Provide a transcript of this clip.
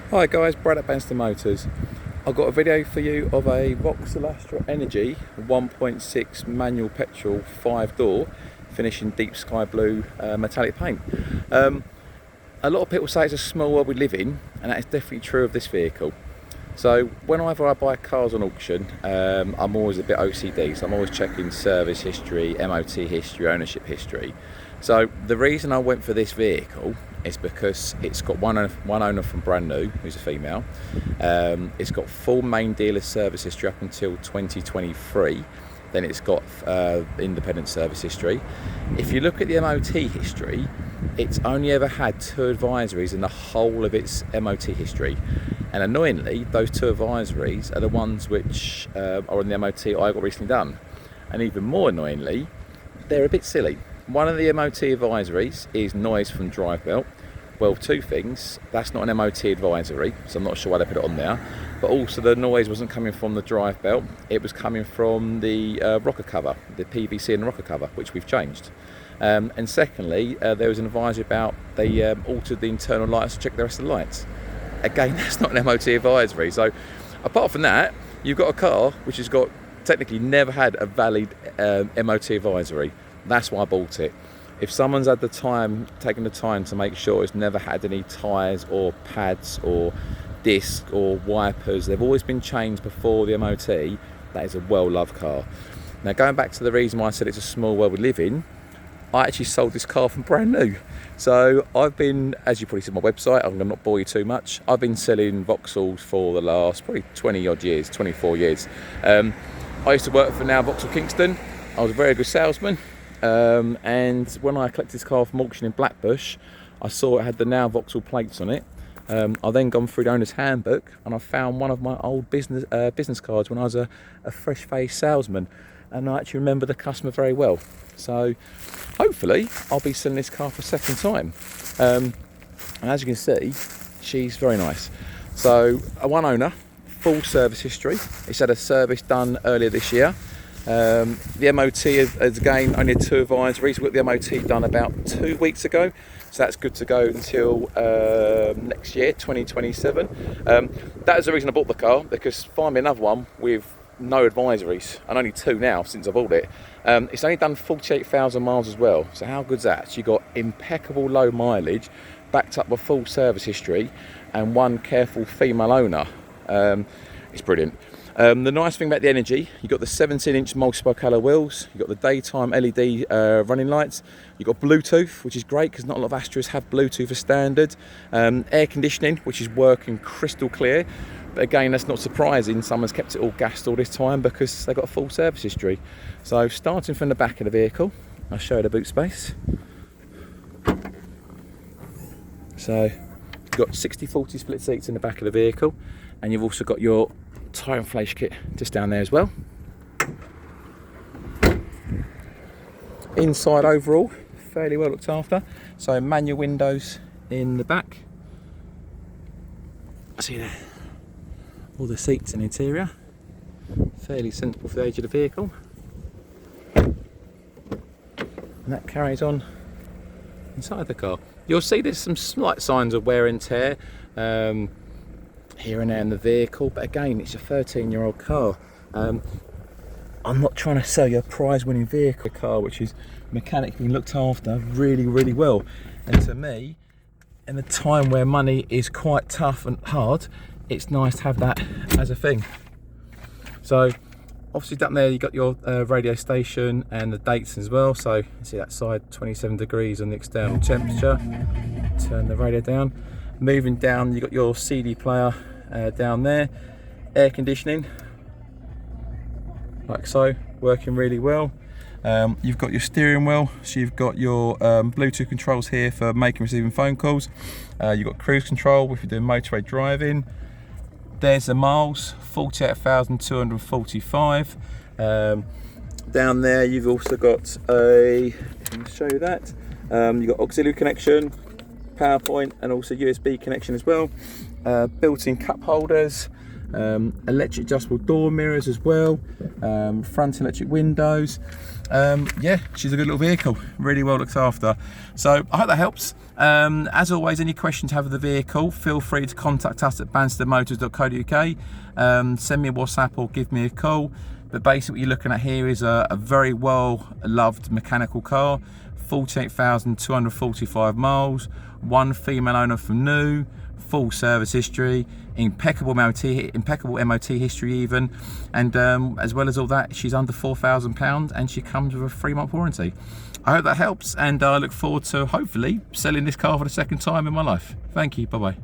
Hi guys, Brad at Banston Motors. I've got a video for you of a Vauxhall Astra Energy 1.6 manual petrol 5-door finishing deep sky blue metallic paint. A lot of people say it's a small world we live in, and that is definitely true of this vehicle. So whenever I buy cars on auction, I'm always a bit OCD, so I'm always checking service history, MOT history, ownership history. So the reason I went for this vehicle is because it's got one owner from brand new, who's a female. It's got full main dealer service history up until 2023. Then it's got independent service history. If you look at the MOT history, it's only ever had 2 advisories in the whole of its MOT history. And annoyingly, those 2 advisories are the ones which are in the MOT I got recently done. And even more annoyingly, they're a bit silly. One of the MOT advisories is noise from drive belt. Well, 2 things. That's not an MOT advisory, so I'm not sure why they put it on there. But also the noise wasn't coming from the drive belt, it was coming from the rocker cover, the PVC in the rocker cover, which we've changed. And secondly, there was an advisory about they altered the internal lights to check the rest of the lights. Again, that's not an MOT advisory. So apart from that, you've got a car which has got technically never had a valid MOT advisory. That's why I bought it. If someone's had the time, taken the time to make sure it's never had any tyres or pads or disc or wipers, they've always been changed before the MOT, that is a well-loved car. Now, going back to the reason why I said it's a small world we live in, I actually sold this car from brand new. So I've been, as you probably see on my website, I'm going to not bore you too much, I've been selling Vauxhalls for the last probably 20 odd years, 24 years. I used to work for now Vauxhall Kingston. I was a very good salesman. And when I collected this car from auction in Blackbush, I saw it had the now Vauxhall plates on it. I've then gone through the owner's handbook and I found one of my old business cards when I was a fresh-faced salesman, and I actually remember the customer very well. So hopefully I'll be selling this car for a second time. And as you can see, she's very nice. So a one owner, full service history. It's had a service done earlier this year. The MOT is again only 2 advisories. We got the MOT done about 2 weeks ago, so that's good to go until next year, 2027. That is the reason I bought the car, because find me another one with no advisories, and only 2 now since I bought it. It's only done 48,000 miles as well, so how good's that? So you got impeccable low mileage, backed up with full service history, and 1 careful female owner. It's brilliant. The nice thing about the Energy, you've got the 17-inch multi-spy colour wheels, you've got the daytime LED running lights, you've got Bluetooth, which is great because not a lot of Astras have Bluetooth as standard, air conditioning, which is working crystal clear, but again, that's not surprising, someone's kept it all gassed all this time because they've got a full service history. So starting from the back of the vehicle, I'll show you the boot space. So you've got 60-40 split seats in the back of the vehicle, and you've also got your tyre inflation kit just down there as well. Inside overall, fairly well looked after. So manual windows in the back. See there, all the seats and interior. Fairly sensible for the age of the vehicle. And that carries on inside the car. You'll see there's some slight signs of wear and tear. Here and there in the vehicle, but again, it's a 13-year-old car. I'm not trying to sell you a prize-winning vehicle, a car which is mechanically looked after really, really well. And to me, in a time where money is quite tough and hard, it's nice to have that as a thing. So obviously down there you got your radio station and the dates as well. So you see that side 27 degrees on the external temperature. Turn the radio down. Moving down, you've got your CD player down there, air conditioning, like so, working really well. You've got your steering wheel, so you've got your Bluetooth controls here for making and receiving phone calls. You've got cruise control if you're doing motorway driving. There's the miles, 48,245. Down there, you've also got a, let me show you that. You've got auxiliary connection, PowerPoint, and also USB connection as well. Built-in cup holders, Electric adjustable door mirrors as well, front electric windows. Yeah, she's a good little vehicle, really well looked after. So I hope that helps. As always, any questions you have of the vehicle, feel free to contact us at bansteadmotors.co.uk. Send me a WhatsApp or give me a call. But basically what you're looking at here is a very well loved mechanical car, 48,245 miles, one female owner from new, full service history, impeccable MOT history even, and as well as all that, she's under £4,000 and she comes with a 3-month warranty. I hope that helps, and I look forward to hopefully selling this car for the second time in my life. Thank you, bye bye.